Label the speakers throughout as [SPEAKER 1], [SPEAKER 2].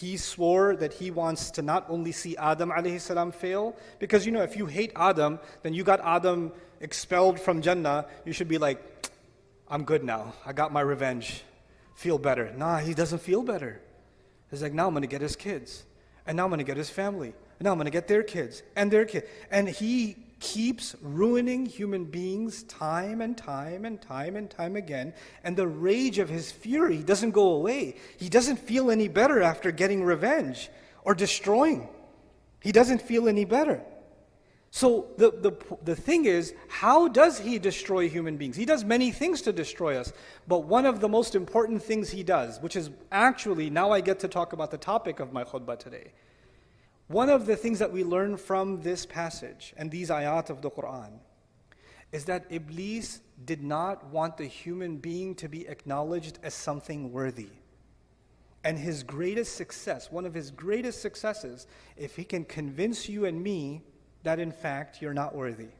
[SPEAKER 1] he swore that he wants to not only see Adam alayhi salam fail, because if you hate Adam, then you got Adam expelled from Jannah, you should be like, I'm good now, I got my revenge, feel better. Nah, he doesn't feel better. He's like, now I'm going to get his kids, and now I'm going to get his family, and now I'm going to get their kids, and their kids. And he keeps ruining human beings time and time and time and time again, and the rage of his fury doesn't go away. He doesn't feel any better after getting revenge or destroying. He doesn't feel any better. So the thing is, how does he destroy human beings? He does many things to destroy us, but one of the most important things he does, which is actually, now I get to talk about the topic of my khutbah today. One of the things that we learn from this passage and these ayat of the Quran is that Iblis did not want the human being to be acknowledged as something worthy. And his greatest success, one of his greatest successes, if he can convince you and me that in fact you're not worthy.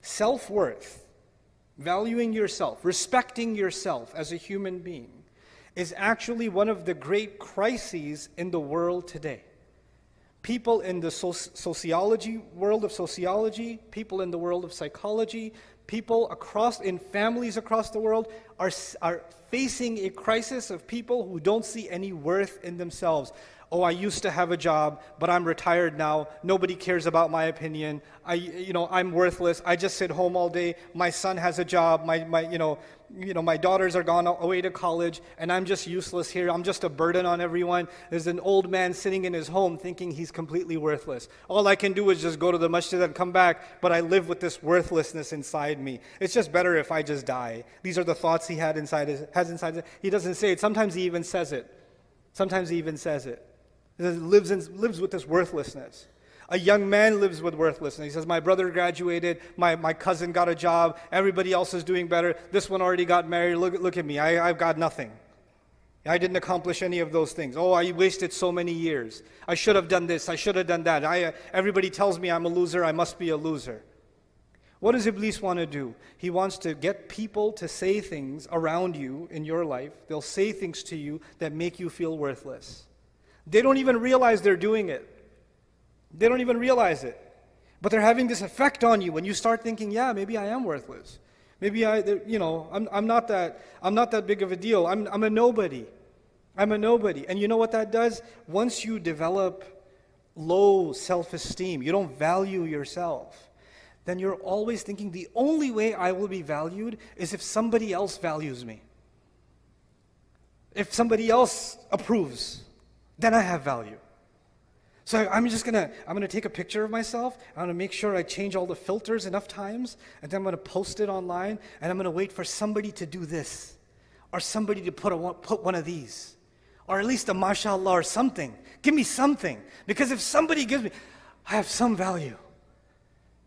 [SPEAKER 1] Self-worth, valuing yourself, respecting yourself as a human being, is actually one of the great crises in the world today. People in the world of sociology, people in the world of psychology, people in families across the world are facing a crisis of people who don't see any worth in themselves. Oh, I used to have a job, but I'm retired now. Nobody cares about my opinion. I'm worthless. I just sit home all day. My son has a job. My daughters are gone away to college, and I'm just useless here. I'm just a burden on everyone. There's an old man sitting in his home thinking he's completely worthless. All I can do is just go to the masjid and come back, but I live with this worthlessness inside me. It's just better if I just die. These are the thoughts he has inside. He doesn't say it. Sometimes he even says it. He lives with this worthlessness. A young man lives with worthlessness. He says, my brother graduated, my cousin got a job, everybody else is doing better, this one already got married, look at me, I've got nothing. I didn't accomplish any of those things. Oh, I wasted so many years. I should have done this, I should have done that. Everybody tells me I'm a loser, I must be a loser. What does Iblis want to do? He wants to get people to say things around you in your life. They'll say things to you that make you feel worthless. They don't even realize they're doing it. They don't even realize it. But they're having this effect on you when you start thinking, yeah, maybe I am worthless. Maybe I'm not that big of a deal. I'm a nobody. I'm a nobody. And you know what that does? Once you develop low self-esteem, you don't value yourself, then you're always thinking the only way I will be valued is if somebody else values me. If somebody else approves, then I have value. So I'm gonna take a picture of myself. I'm gonna make sure I change all the filters enough times, and then I'm gonna post it online, and I'm gonna wait for somebody to do this, or somebody to put one of these, or at least a mashallah or something. Give me something, because if somebody gives me, I have some value.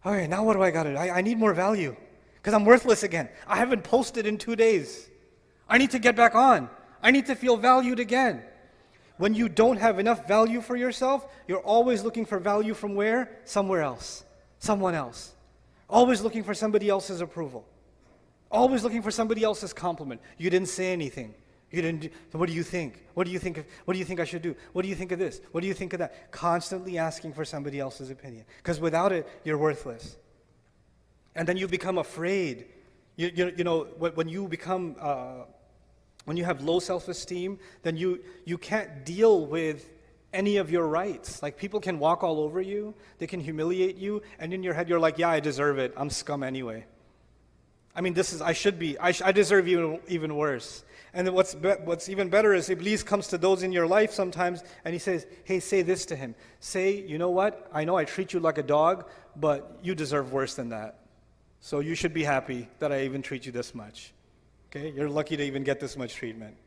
[SPEAKER 1] Okay, now what do I gotta do? I need more value, because I'm worthless again. I haven't posted in 2 days. I need to get back on. I need to feel valued again. When you don't have enough value for yourself, you're always looking for value from where? Somewhere else. Someone else. Always looking for somebody else's approval. Always looking for somebody else's compliment. You didn't say anything. You didn't. So what do you think? What do you think I should do? What do you think of this? What do you think of that? Constantly asking for somebody else's opinion. Because without it, you're worthless. And then you become afraid. When you have low self-esteem, then you can't deal with any of your rights. Like, people can walk all over you, they can humiliate you, and in your head you're like, yeah, I deserve it. I'm scum anyway. I mean, I deserve even worse. And then what's even better is Iblis comes to those in your life sometimes and he says, hey, say this to him. Say, you know what? I know I treat you like a dog, but you deserve worse than that. So you should be happy that I even treat you this much. Okay, you're lucky to even get this much treatment.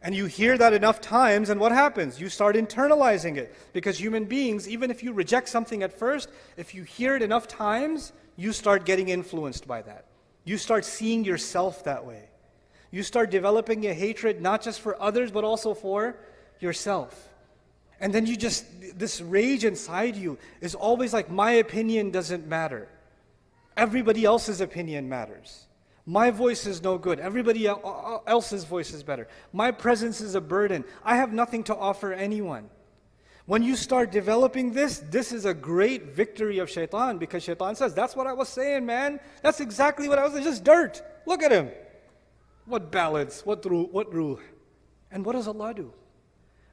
[SPEAKER 1] And you hear that enough times, and what happens? You start internalizing it. Because human beings, even if you reject something at first, if you hear it enough times, you start getting influenced by that. You start seeing yourself that way. You start developing a hatred not just for others, but also for yourself. And then this rage inside you is always like, my opinion doesn't matter. Everybody else's opinion matters. My voice is no good. Everybody else's voice is better. My presence is a burden. I have nothing to offer anyone. When you start developing this is a great victory of shaitan, because shaitan says, that's what I was saying, man. That's exactly what I was saying. Just dirt. Look at him. What balance, what ruh. And what does Allah do?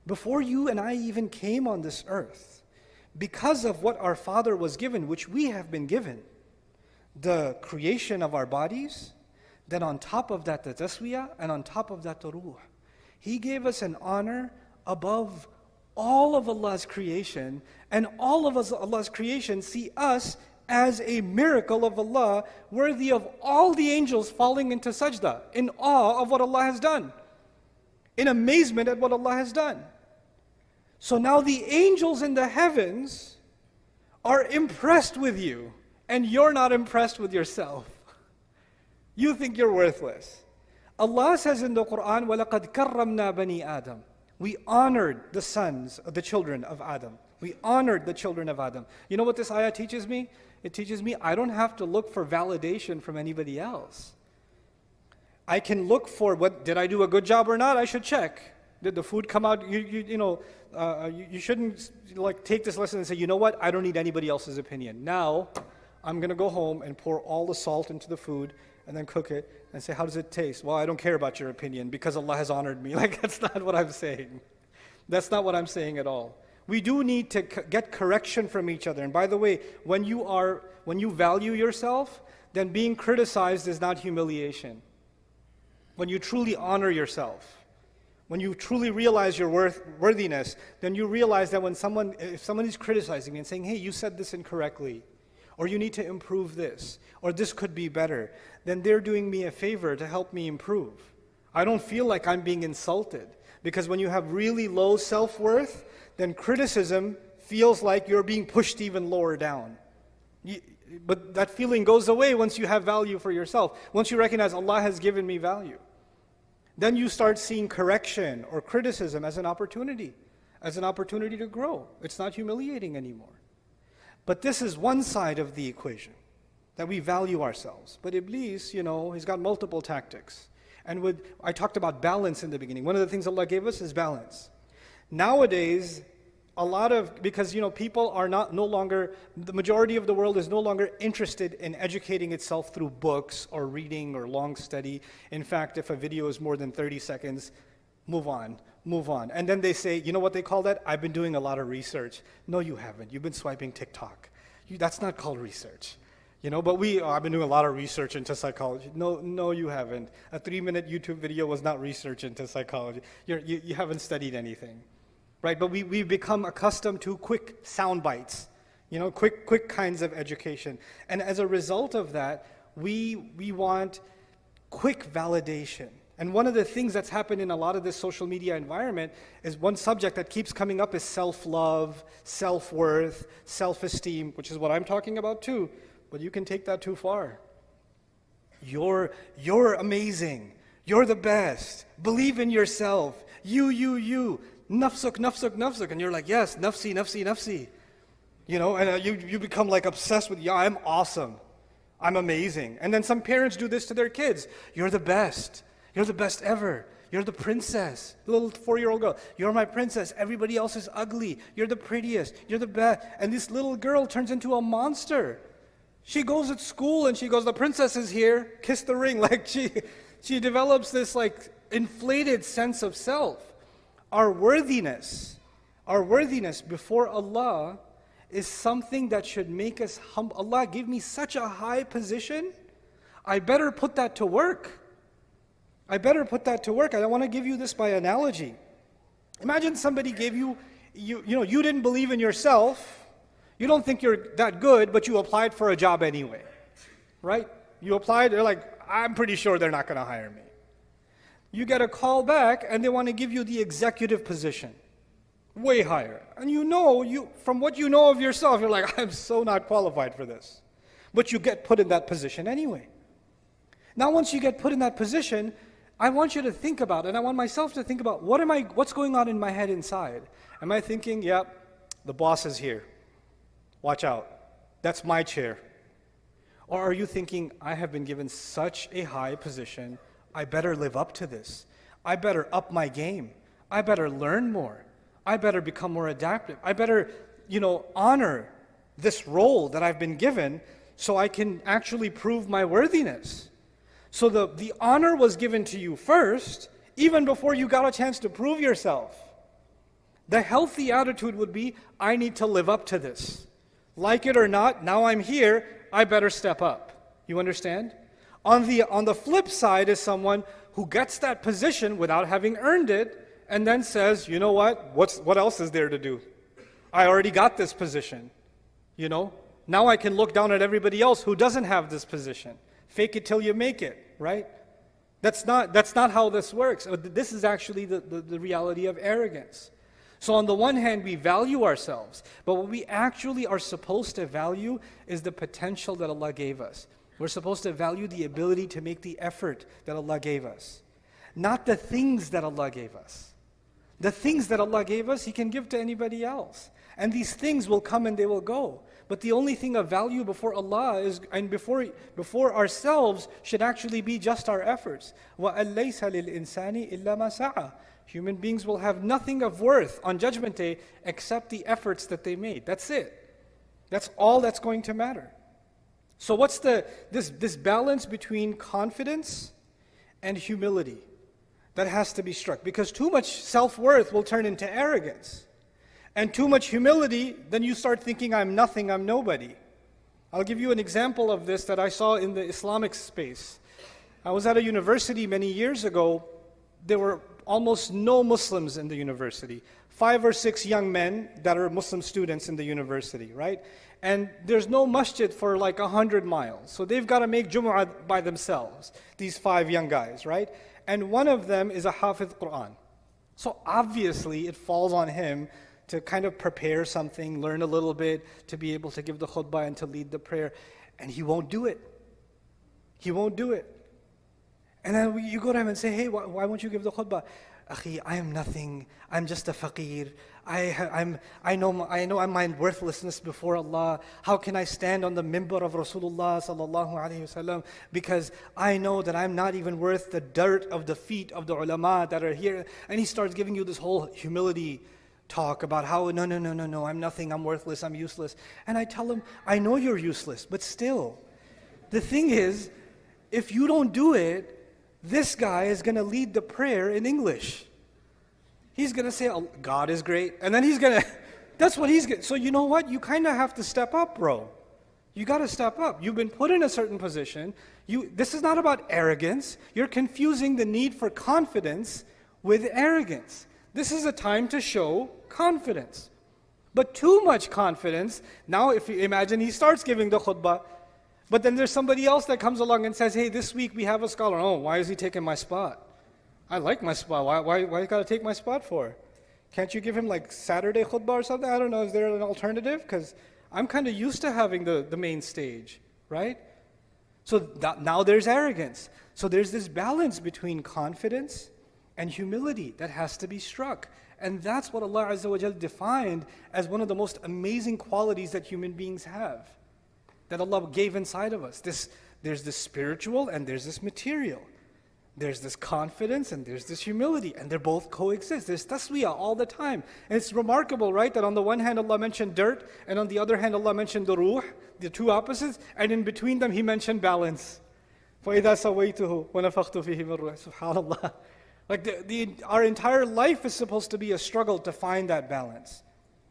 [SPEAKER 1] Before you and I even came on this earth, because of what our father was given, which we have been given, the creation of our bodies, then on top of that the taswiyah, and on top of that the ruh. He gave us an honor above all of Allah's creation, and all of Allah's creation see us as a miracle of Allah, worthy of all the angels falling into sajda, in awe of what Allah has done, in amazement at what Allah has done. So now the angels in the heavens are impressed with you, and you're not impressed with yourself. You think you're worthless. Allah says in the Quran, وَلَقَدْ كَرَّمْنَا بَنِي آدَمَ. We honored the children of Adam. We honored the children of Adam. You know what this ayah teaches me? It teaches me I don't have to look for validation from anybody else. I can look for, did I do a good job or not? I should check. Did the food come out? You shouldn't take this lesson and say, you know what? I don't need anybody else's opinion. Now, I'm going to go home and pour all the salt into the food and then cook it and say, how does it taste? Well, I don't care about your opinion because Allah has honored me. That's not what I'm saying. That's not what I'm saying at all. We do need to get correction from each other. And by the way, when you value yourself, then being criticized is not humiliation. When you truly honor yourself, when you truly realize your worthiness, then you realize that if someone is criticizing me and saying, hey, you said this incorrectly, or you need to improve this, or this could be better, then they're doing me a favor to help me improve. I don't feel like I'm being insulted, because when you have really low self-worth, then criticism feels like you're being pushed even lower down. But that feeling goes away once you have value for yourself. Once you recognize Allah has given me value. Then you start seeing correction or criticism as an opportunity to grow. It's not humiliating anymore. But this is one side of the equation, that we value ourselves. But Iblis, he's got multiple tactics. And I talked about balance in the beginning. One of the things Allah gave us is balance. Nowadays, because people are no longer, the majority of the world is no longer interested in educating itself through books or reading or long study. In fact, if a video is more than 30 seconds, move on. And then they say, you know what they call that? I've been doing a lot of research. No, you haven't. You've been swiping TikTok. That's not called research. But I've been doing a lot of research into psychology. No, you haven't. A 3-minute YouTube video was not research into psychology. You haven't studied anything. Right? But we've become accustomed to quick sound bites, quick kinds of education. And as a result of that, we want quick validation. And one of the things that's happened in a lot of this social media environment is one subject that keeps coming up is self-love, self-worth, self-esteem, which is what I'm talking about too. But you can take that too far. You're amazing. You're the best. Believe in yourself. You. Nafsuk. And you're like, yes, nafsi. And you become obsessed with, yeah, I'm awesome. I'm amazing. And then some parents do this to their kids. You're the best. You're the best ever. You're the princess. The little 4-year-old girl. You're my princess. Everybody else is ugly. You're the prettiest. You're the best. And this little girl turns into a monster. She goes at school and she goes, the princess is here. Kiss the ring. She develops this inflated sense of self. Our worthiness before Allah is something that should make us humble. Allah gave me such a high position. I better put that to work. I want to give you this by analogy. Imagine somebody gave you didn't believe in yourself. You don't think you're that good, but you applied for a job anyway. Right? You applied, they're like, I'm pretty sure they're not going to hire me. You get a call back and they want to give you the executive position. Way higher. And from what you know of yourself, you're like, I'm so not qualified for this. But you get put in that position anyway. Now once you get put in that position, I want you to think about, and I want myself to think about, what's going on in my head inside? Am I thinking, the boss is here. Watch out. That's my chair. Or are you thinking, I have been given such a high position, I better live up to this. I better up my game. I better learn more. I better become more adaptive. I better, honor this role that I've been given so I can actually prove my worthiness. So the honor was given to you first, even before you got a chance to prove yourself. The healthy attitude would be, I need to live up to this. Like it or not, now I'm here, I better step up. You understand? On the flip side is someone who gets that position without having earned it, and then says, you know what else is there to do? I already got this position. Now I can look down at everybody else who doesn't have this position. Fake it till you make it, right? That's not how this works. This is actually the reality of arrogance. So on the one hand, we value ourselves, but what we actually are supposed to value is the potential that Allah gave us. We're supposed to value the ability to make the effort that Allah gave us, not the things that Allah gave us. The things that Allah gave us, He can give to anybody else. And these things will come and they will go. But the only thing of value before Allah and before ourselves should actually be just our efforts. وَأَلَّيْسَ لِلْإِنسَانِ إِلَّا مَا سَعَى. Human beings will have nothing of worth on Judgment Day except the efforts that they made. That's it. That's all that's going to matter. So what's this balance between confidence and humility that has to be struck? Because too much self-worth will turn into arrogance. And too much humility, then you start thinking, I'm nothing, I'm nobody. I'll give you an example of this that I saw in the Islamic space. I was at a university many years ago. There were almost no Muslims in the university. 5 or 6 young men that are Muslim students in the university, right? And there's no masjid for like 100 miles. So they've got to make Jumu'ah by themselves, these 5 young guys, right? And one of them is a Hafiz Quran. So obviously it falls on him to kind of prepare something, learn a little bit, to be able to give the khutbah and to lead the prayer. And he won't do it. He won't do it. And then you go to him and say, hey, why won't you give the khutbah? Akhi, I am nothing. I'm just a faqir. I know I'm my worthlessness before Allah. How can I stand on the mimbar of Rasulullah sallallahu alaihi wasallam? Because I know that I'm not even worth the dirt of the feet of the ulama that are here. And he starts giving you this whole humility talk about how, no, I'm nothing, I'm worthless, I'm useless. And I tell him, I know you're useless, but still, the thing is, if you don't do it, this guy is going to lead the prayer in English. He's going to say, oh, God is great. And then he's going to, that's what he's going to. So you know what? You kind of have to step up, bro. You got to step up. You've been put in a certain position. This is not about arrogance. You're confusing the need for confidence with arrogance. This is a time to show confidence. But too much confidence, now if you imagine he starts giving the khutbah, but then there's somebody else that comes along and says, hey, this week we have a scholar. Oh, why is he taking my spot? I like my spot. Why you got to take my spot for? Can't you give him like Saturday khutbah or something? I don't know. Is there an alternative? Because I'm kind of used to having the main stage, right? So now there's arrogance. So there's this balance between confidence and humility that has to be struck. And that's what Allah Azza wa Jal defined as one of the most amazing qualities that human beings have, that Allah gave inside of us. There's this spiritual and there's this material. There's this confidence and there's this humility, and they both coexist. There's taswiyah all the time. And it's remarkable, right, that on the one hand Allah mentioned dirt, and on the other hand Allah mentioned the ruh, the two opposites, and in between them He mentioned balance. فَإِذَا سَوَيْتُهُ وَنَفَخْتُ فِيهِ مِنْ رُوحِي. SubhanAllah. Like our entire life is supposed to be a struggle to find that balance,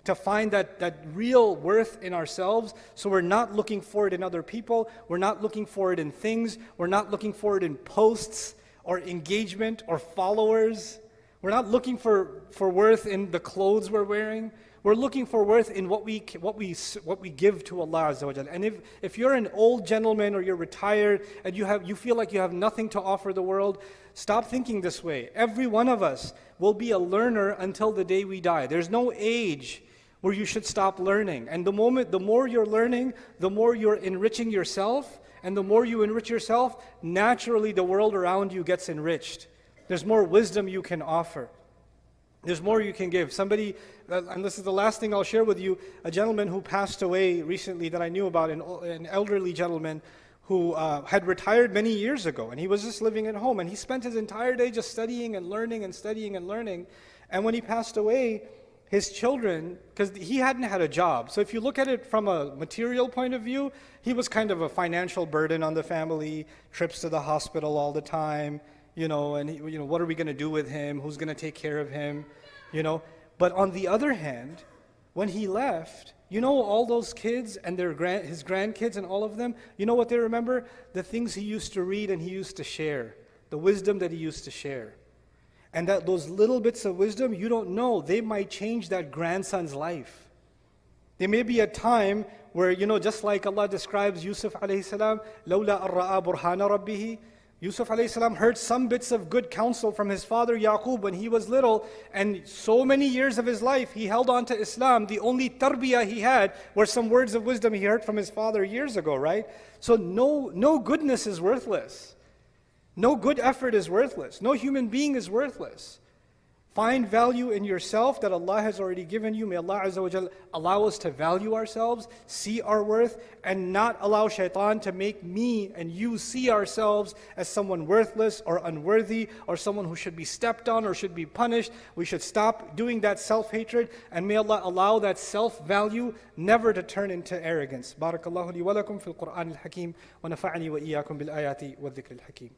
[SPEAKER 1] to find that real worth in ourselves, so we're not looking for it in other people, we're not looking for it in things, we're not looking for it in posts or engagement or followers. We're not looking for worth in the clothes we're wearing. We're looking for worth in what we give to Allah Azza wa Jalla. And if you're an old gentleman or you're retired and you feel like you have nothing to offer the world, stop thinking this way. Every one of us will be a learner until the day we die. There's no age where you should stop learning. And the more you're learning, the more you're enriching yourself. And the more you enrich yourself, naturally the world around you gets enriched. There's more wisdom you can offer. There's more you can give. Somebody, and this is the last thing I'll share with you, a gentleman who passed away recently that I knew about, an elderly gentleman who had retired many years ago, and he was just living at home, and he spent his entire day just studying and learning and studying and learning. And when he passed away, his children, because he hadn't had a job, so if you look at it from a material point of view, he was kind of a financial burden on the family, trips to the hospital all the time, and what are we going to do with him? Who's going to take care of him? But on the other hand, when he left, all those kids and his grandkids and all of them, you know what they remember? The things he used to read and he used to share, the wisdom that he used to share. And that those little bits of wisdom, you don't know, they might change that grandson's life. There may be a time where, just like Allah describes Yusuf alayhi salam, لَوْلَا أَرَّآ بُرْهَانَ رَبِّهِ, Yusuf alayhi salam heard some bits of good counsel from his father Yaqub when he was little, and so many years of his life he held on to Islam. The only tarbiyah he had were some words of wisdom he heard from his father years ago, right? So no goodness is worthless. No good effort is worthless. No human being is worthless. Find value in yourself that Allah has already given you. May Allah Azza wa Jal allow us to value ourselves, see our worth, and not allow shaitan to make me and you see ourselves as someone worthless or unworthy or someone who should be stepped on or should be punished. We should stop doing that self-hatred, and may Allah allow that self-value never to turn into arrogance. Barakallahu li wa lakum fil Qur'an al-Hakim wa nafa'ani wa iyyakum bil ayati wa dhikr al-Hakim.